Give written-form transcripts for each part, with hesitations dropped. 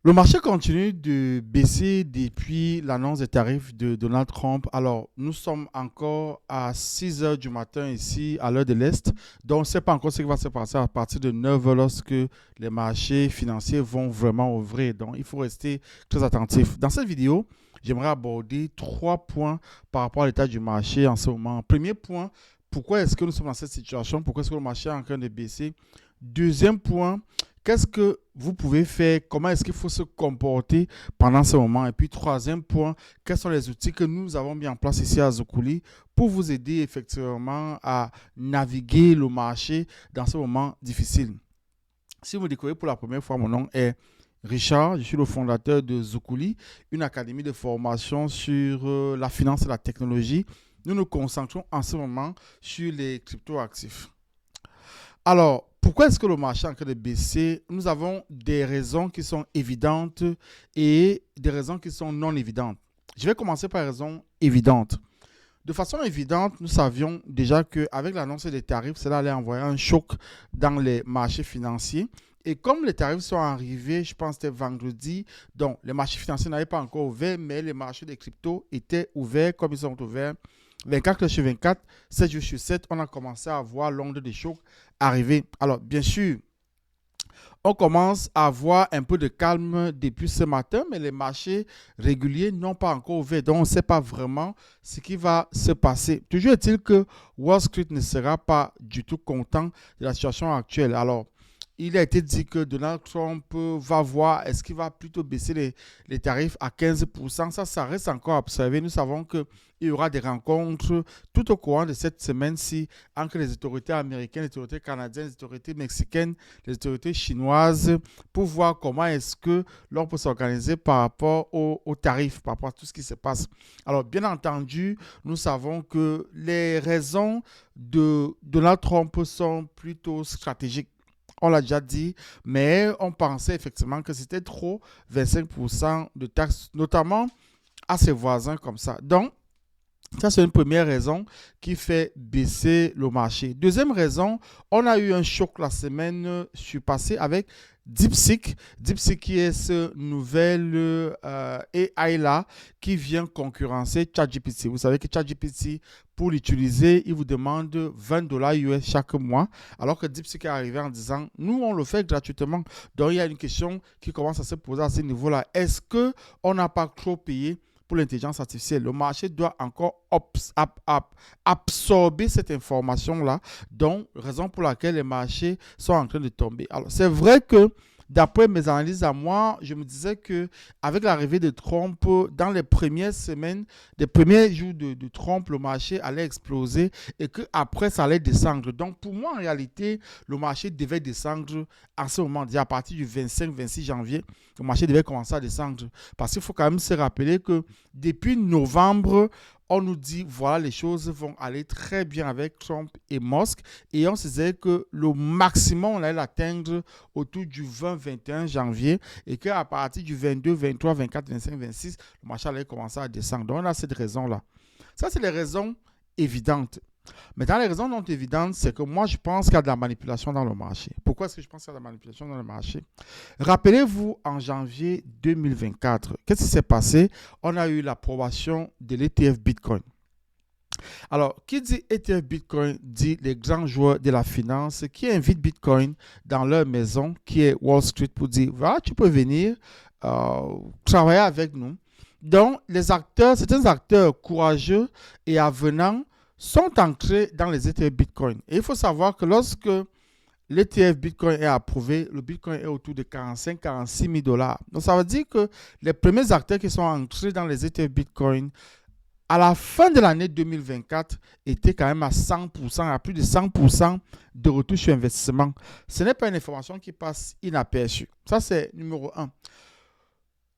Le marché continue de baisser depuis l'annonce des tarifs de Donald Trump. Alors, nous sommes encore à 6 heures du matin ici, à l'heure de l'Est. Donc, on ne sait pas encore ce qui va se passer à partir de 9 heures lorsque les marchés financiers vont vraiment ouvrir. Donc, il faut rester très attentif. Dans cette vidéo, j'aimerais aborder 3 points par rapport à l'état du marché en ce moment. Premier point, pourquoi est-ce que nous sommes dans cette situation? Pourquoi est-ce que le marché est en train de baisser? Deuxième point, qu'est-ce que vous pouvez faire? Comment est-ce qu'il faut se comporter pendant ce moment? Et puis, troisième point, quels sont les outils que nous avons mis en place ici à Zoukouli pour vous aider effectivement à naviguer le marché dans ce moment difficile? Si vous me découvrez pour la première fois, mon nom est Richard, je suis le fondateur de Zoukouli, une académie de formation sur la finance et la technologie. Nous nous concentrons en ce moment sur les crypto-actifs. Alors, pourquoi est-ce que le marché est en train de baisser? Nous avons des raisons qui sont évidentes et des raisons qui sont non évidentes. Je vais commencer par raison évidente. De façon évidente, nous savions déjà qu'avec l'annonce des tarifs, cela allait envoyer un choc dans les marchés financiers. Et comme les tarifs sont arrivés, je pense que c'était vendredi, donc les marchés financiers n'avaient pas encore ouvert, mais les marchés des cryptos étaient ouverts comme ils sont ouverts 24 heures sur 24, 7 jours sur 7, on a commencé à voir l'onde de choc arriver. Alors, bien sûr, on commence à avoir un peu de calme depuis ce matin, mais les marchés réguliers n'ont pas encore ouvert. Donc, on ne sait pas vraiment ce qui va se passer. Toujours est-il que Wall Street ne sera pas du tout content de la situation actuelle. Alors, il a été dit que Donald Trump va voir, est-ce qu'il va plutôt baisser les tarifs à 15%? Ça reste encore à observer. Nous savons qu'il y aura des rencontres tout au courant de cette semaine-ci entre les autorités américaines, les autorités canadiennes, les autorités mexicaines, les autorités chinoises pour voir comment est-ce que l'on peut s'organiser par rapport aux tarifs, par rapport à tout ce qui se passe. Alors, bien entendu, nous savons que les raisons de Donald Trump sont plutôt stratégiques. On l'a déjà dit, mais on pensait effectivement que c'était trop, 25% de taxes, notamment à ses voisins comme ça. Donc, ça, c'est une première raison qui fait baisser le marché. Deuxième raison, on a eu un choc la semaine surpassée avec DeepSeek. DeepSeek qui est ce nouvel AI-là qui vient concurrencer ChatGPT. Vous savez que ChatGPT, pour l'utiliser, il vous demande 20 dollars US chaque mois, alors que DeepSeek est arrivé en disant, nous, on le fait gratuitement. Donc, il y a une question qui commence à se poser à ce niveau-là. Est-ce qu'on n'a pas trop payé pour l'intelligence artificielle? Le marché doit encore absorber cette information-là, donc raison pour laquelle les marchés sont en train de tomber. Alors, c'est vrai que d'après mes analyses à moi, je me disais que avec l'arrivée de Trump, dans les premières semaines, les premiers jours de Trump, le marché allait exploser et qu'après, ça allait descendre. Donc, pour moi, en réalité, le marché devait descendre à ce moment, à partir du 25-26 janvier, le marché devait commencer à descendre. Parce qu'il faut quand même se rappeler que depuis novembre, on nous dit, voilà, les choses vont aller très bien avec Trump et Musk. Et on se disait que le maximum, on allait l'atteindre autour du 20-21 janvier. Et qu'à partir du 22, 23, 24, 25, 26, le marché allait commencer à descendre. Donc, on a cette raison-là. Ça, c'est les raisons évidentes. Maintenant, les raisons non évidentes, c'est que moi, je pense qu'il y a de la manipulation dans le marché. Pourquoi est-ce que je pense qu'il y a de la manipulation dans le marché? Rappelez-vous, en janvier 2024, qu'est-ce qui s'est passé? On a eu l'approbation de l'ETF Bitcoin. Alors, qui dit ETF Bitcoin dit les grands joueurs de la finance qui invitent Bitcoin dans leur maison, qui est Wall Street, pour dire, voilà, tu peux venir travailler avec nous. Donc, les acteurs, certains acteurs courageux et avenants sont entrés dans les ETF Bitcoin. Et il faut savoir que lorsque l'ETF Bitcoin est approuvé, le Bitcoin est autour de 45-46 000 dollars. Donc, ça veut dire que les premiers acteurs qui sont entrés dans les ETF Bitcoin, à la fin de l'année 2024, étaient quand même à 100%, à plus de 100% de retour sur investissement. Ce n'est pas une information qui passe inaperçue. Ça, c'est numéro 1.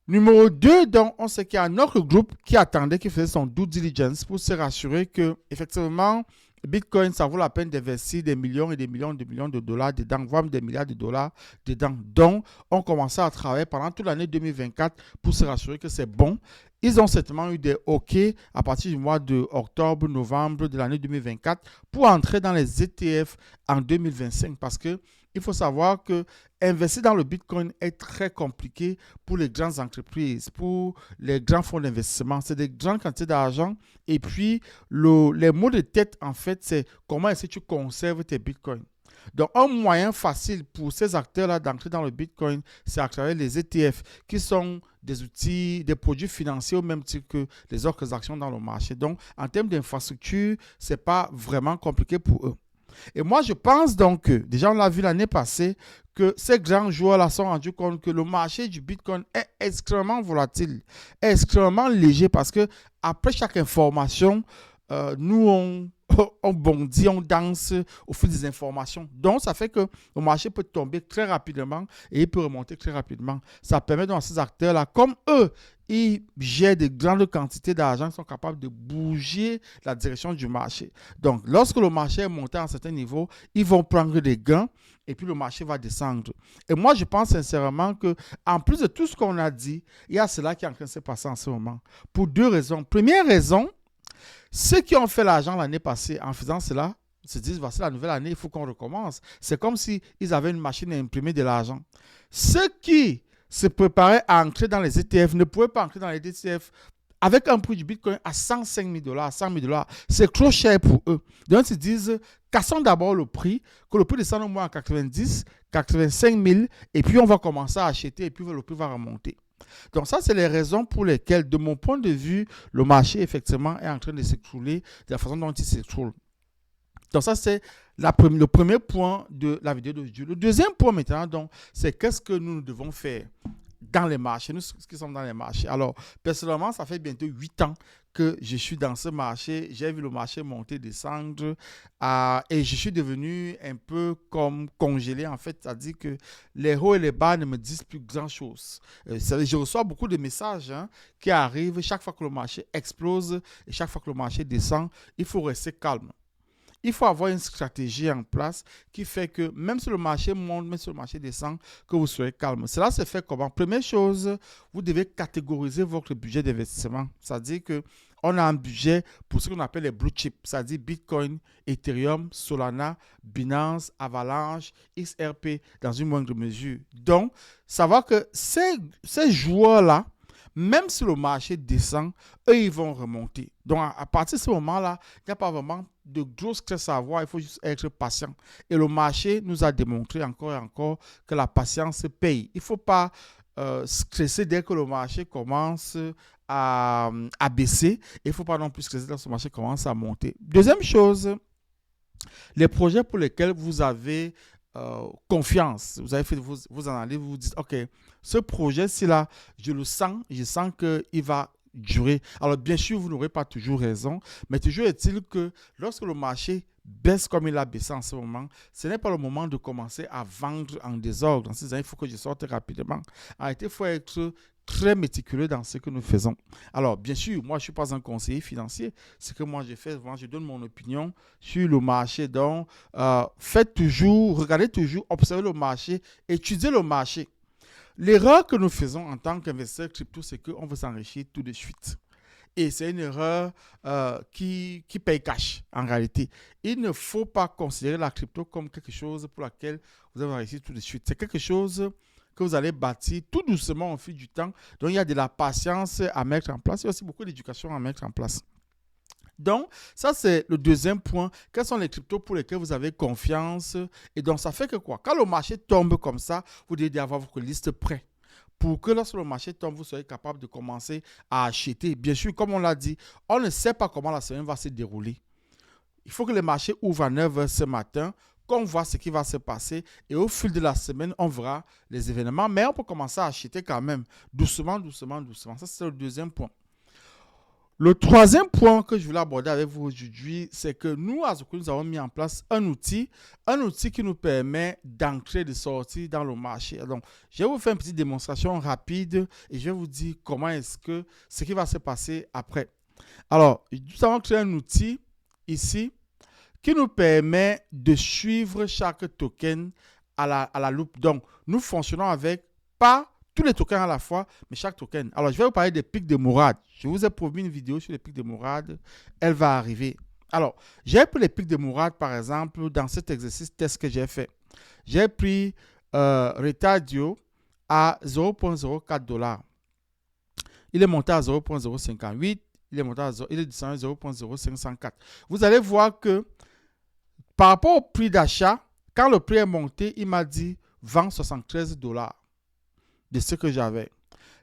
Numéro 2, donc, on sait qu'il y a un autre groupe qui attendait, qui faisait son due diligence pour se rassurer que, effectivement, Bitcoin, ça vaut la peine d'investir des millions et des millions de dollars dedans, voire des milliards de dollars dedans. Donc, on commençait à travailler pendant toute l'année 2024 pour se rassurer que c'est bon. Ils ont certainement eu des OK à partir du mois de octobre, novembre de l'année 2024 pour entrer dans les ETF en 2025 parce que il faut savoir que investir dans le Bitcoin est très compliqué pour les grandes entreprises, pour les grands fonds d'investissement. C'est des grandes quantités d'argent. Et puis, les mots de tête, en fait, c'est comment est-ce que tu conserves tes Bitcoins. Donc, un moyen facile pour ces acteurs-là d'entrer dans le Bitcoin, c'est à travers les ETF, qui sont des outils, des produits financiers au même titre que les autres actions dans le marché. Donc, en termes d'infrastructure, ce n'est pas vraiment compliqué pour eux. Et moi, je pense donc que, déjà on l'a vu l'année passée, que ces grands joueurs-là se sont rendus compte que le marché du Bitcoin est extrêmement volatile, extrêmement léger parce que après chaque information, nous, on bondit, on danse au fil des informations. Donc, ça fait que le marché peut tomber très rapidement et il peut remonter très rapidement. Ça permet donc à ces acteurs-là, comme eux, ils gèrent de grandes quantités d'argent, ils sont capables de bouger la direction du marché. Donc, lorsque le marché est monté à un certain niveau, ils vont prendre des gains et puis le marché va descendre. Et moi, je pense sincèrement qu'en plus de tout ce qu'on a dit, il y a cela qui est en train de se passer en ce moment. Pour deux raisons. Première raison, ceux qui ont fait l'argent l'année passée en faisant cela se disent, voici la nouvelle année, il faut qu'on recommence. C'est comme s'ils avaient une machine à imprimer de l'argent. Ceux qui se préparaient à entrer dans les ETF ne pouvaient pas entrer dans les ETF avec un prix du Bitcoin à 105 000 $, 100 000 $. C'est trop cher pour eux. Donc, ils se disent, cassons d'abord le prix, que le prix descende au moins à 90, 85 000, et puis on va commencer à acheter, et puis le prix va remonter. Donc ça, c'est les raisons pour lesquelles, de mon point de vue, le marché, effectivement, est en train de s'écrouler de la façon dont il s'écroule. Donc ça, c'est le premier point de la vidéo d'aujourd'hui. Le deuxième point maintenant, donc, c'est qu'est-ce que nous devons faire dans les marchés, nous qui sommes dans les marchés. Alors, personnellement, ça fait bientôt 8 ans que je suis dans ce marché. J'ai vu le marché monter, descendre et je suis devenu un peu comme congelé, en fait. C'est-à-dire que les hauts et les bas ne me disent plus grand-chose. Je reçois beaucoup de messages qui arrivent chaque fois que le marché explose et chaque fois que le marché descend. Il faut rester calme. Il faut avoir une stratégie en place qui fait que même si le marché monte, même si le marché descend, que vous soyez calme. Cela se fait comment? Première chose, vous devez catégoriser votre budget d'investissement. C'est-à-dire qu'on a un budget pour ce qu'on appelle les blue chips, c'est-à-dire Bitcoin, Ethereum, Solana, Binance, Avalanche, XRP dans une moindre mesure. Donc, savoir que ces joueurs-là, même si le marché descend, eux, ils vont remonter. Donc, à partir de ce moment-là, il n'y a pas vraiment de gros stress à avoir. Il faut juste être patient. Et le marché nous a démontré encore et encore que la patience paye. Il ne faut pas stresser dès que le marché commence à baisser. Il ne faut pas non plus stresser dès que le marché commence à monter. Deuxième chose, les projets pour lesquels vous avez confiance, vous avez fait vos analyses, vous vous dites, OK, ce projet-ci là, je sens qu'il va durer. Alors, bien sûr, vous n'aurez pas toujours raison, mais toujours est-il que lorsque le marché baisse comme il a baissé en ce moment, ce n'est pas le moment de commencer à vendre en désordre. En se disant, il faut que je sorte rapidement. En réalité, il faut être très méticuleux dans ce que nous faisons. Alors, bien sûr, moi, je ne suis pas un conseiller financier. Ce que moi, je fais, je donne mon opinion sur le marché. Donc, regardez toujours, observez le marché, étudiez le marché. L'erreur que nous faisons en tant qu'investisseurs crypto, c'est qu'on veut s'enrichir tout de suite. Et c'est une erreur qui paye cash, en réalité. Il ne faut pas considérer la crypto comme quelque chose pour laquelle vous allez réussir tout de suite. C'est quelque chose que vous allez bâtir tout doucement au fil du temps. Donc, il y a de la patience à mettre en place. Il y a aussi beaucoup d'éducation à mettre en place. Donc, ça, c'est le deuxième point. Quels sont les cryptos pour lesquels vous avez confiance? Et donc, ça fait que quoi? Quand le marché tombe comme ça, vous devez avoir votre liste prête pour que lorsque le marché tombe, vous soyez capable de commencer à acheter. Bien sûr, comme on l'a dit, on ne sait pas comment la semaine va se dérouler. Il faut que le marché ouvre à 9 h ce matin, qu'on voit ce qui va se passer et au fil de la semaine, on verra les événements. Mais on peut commencer à acheter quand même, doucement, doucement, doucement. Ça, c'est le deuxième point. Le troisième point que je voulais aborder avec vous aujourd'hui, c'est que nous, à Zoukou, nous avons mis en place un outil qui nous permet d'entrer et de sortir dans le marché. Donc, je vais vous faire une petite démonstration rapide et je vais vous dire comment est-ce que ce qui va se passer après. Alors, nous avons créé un outil ici qui nous permet de suivre chaque token à la loupe. Donc, nous fonctionnons avec pas tous les tokens à la fois, mais chaque token. Alors, je vais vous parler des pics de Mourad. Je vous ai promis une vidéo sur les pics de Mourad. Elle va arriver. Alors, j'ai pris les pics de Mourad, par exemple, dans cet exercice test que j'ai fait. J'ai pris Retadio à 0,04 $. Il est monté à 0,058. Il est descendu à 0,0504. Vous allez voir que par rapport au prix d'achat, quand le prix est monté, il m'a dit vends 73 $ de ce que j'avais.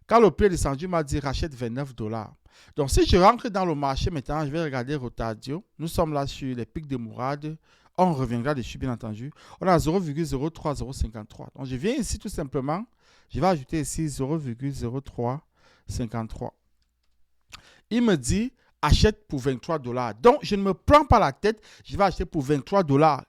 Quand le prix est descendu, il m'a dit rachète 29 $. Donc, si je rentre dans le marché maintenant, je vais regarder Rotadio. Nous sommes là sur les pics de Mourad. On reviendra dessus, bien entendu. On a 0,03053. Donc, je viens ici tout simplement. Je vais ajouter ici 0,0353. Il me dit achète pour 23 $. Donc, je ne me prends pas la tête. Je vais acheter pour 23 $.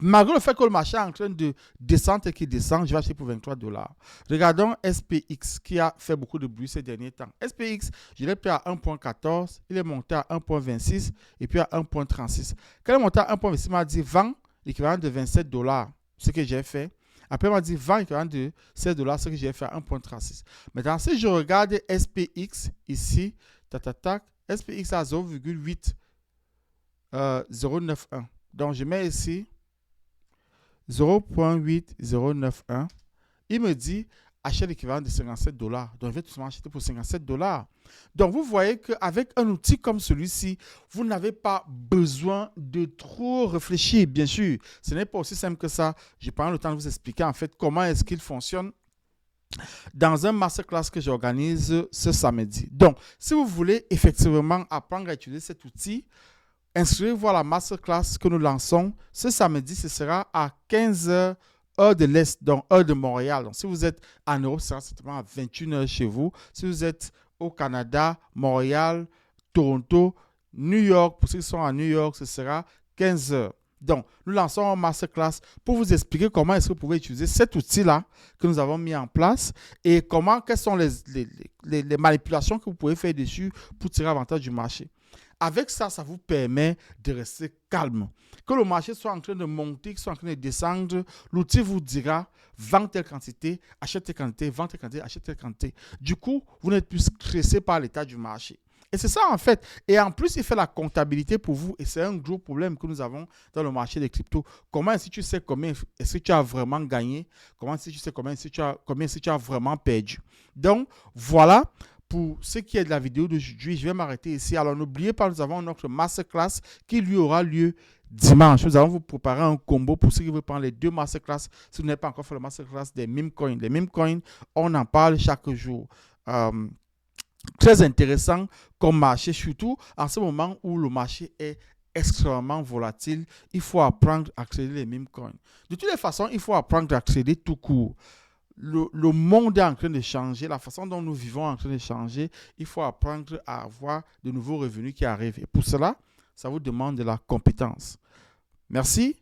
Malgré le fait que le marché est en train de descendre et qu'il descend, je vais acheter pour 23 $. Regardons SPX qui a fait beaucoup de bruit ces derniers temps. SPX, je l'ai pris à 1,14, il est monté à 1,26 et puis à 1,36. Quand il est monté à 1,26, il m'a dit vends l'équivalent de 27 $, ce que j'ai fait. Après, il m'a dit vends l'équivalent de 16 $, ce que j'ai fait à 1,36. Maintenant, si je regarde SPX ici, SPX à 0,8091. Donc, je mets ici 0,8091. Il me dit achète l'équivalent de 57 $. Donc, je vais tout simplement acheter pour 57 $. Donc, vous voyez qu'avec un outil comme celui-ci, vous n'avez pas besoin de trop réfléchir. Bien sûr, ce n'est pas aussi simple que ça. Je prends le temps de vous expliquer en fait comment est-ce qu'il fonctionne dans un masterclass que j'organise ce samedi. Donc, si vous voulez effectivement apprendre à utiliser cet outil, inscrivez-vous à la masterclass que nous lançons ce samedi. Ce sera à 15h, heure de l'Est, donc heure de Montréal. Donc, si vous êtes en Europe, ce sera certainement à 21h chez vous. Si vous êtes au Canada, Montréal, Toronto, New York, pour ceux qui sont à New York, ce sera 15h. Donc, nous lançons un masterclass pour vous expliquer comment est-ce que vous pouvez utiliser cet outil-là que nous avons mis en place et quelles sont les manipulations que vous pouvez faire dessus pour tirer avantage du marché. Avec ça, ça vous permet de rester calme. Que le marché soit en train de monter, qu'il soit en train de descendre, l'outil vous dira vends telle quantité, achète telle quantité, vends telle quantité, achète telle quantité. Du coup, vous n'êtes plus stressé par l'état du marché. Et c'est ça en fait. Et en plus, il fait la comptabilité pour vous. Et c'est un gros problème que nous avons dans le marché des cryptos. Comment est-ce que tu sais combien est-ce que tu as vraiment gagné? Comment est-ce que tu sais combien est-ce que tu as vraiment perdu? Donc, voilà. Pour ce qui est de la vidéo d'aujourd'hui, je vais m'arrêter ici. Alors, n'oubliez pas, nous avons notre masterclass qui lui aura lieu dimanche. Nous allons vous préparer un combo pour ceux qui veulent prendre les deux masterclass. Si vous n'avez pas encore fait le masterclass des meme coins. Les meme coins, on en parle chaque jour. Très intéressant comme marché, surtout en ce moment où le marché est extrêmement volatile. Il faut apprendre à trader les meme coins. De toutes les façons, il faut apprendre à trader tout court. Le monde est en train de changer, la façon dont nous vivons est en train de changer. Il faut apprendre à avoir de nouveaux revenus qui arrivent. Et pour cela, ça vous demande de la compétence. Merci.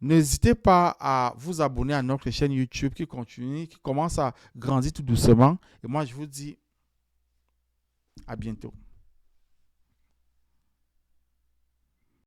N'hésitez pas à vous abonner à notre chaîne YouTube qui continue, qui commence à grandir tout doucement. Et moi, je vous dis à bientôt.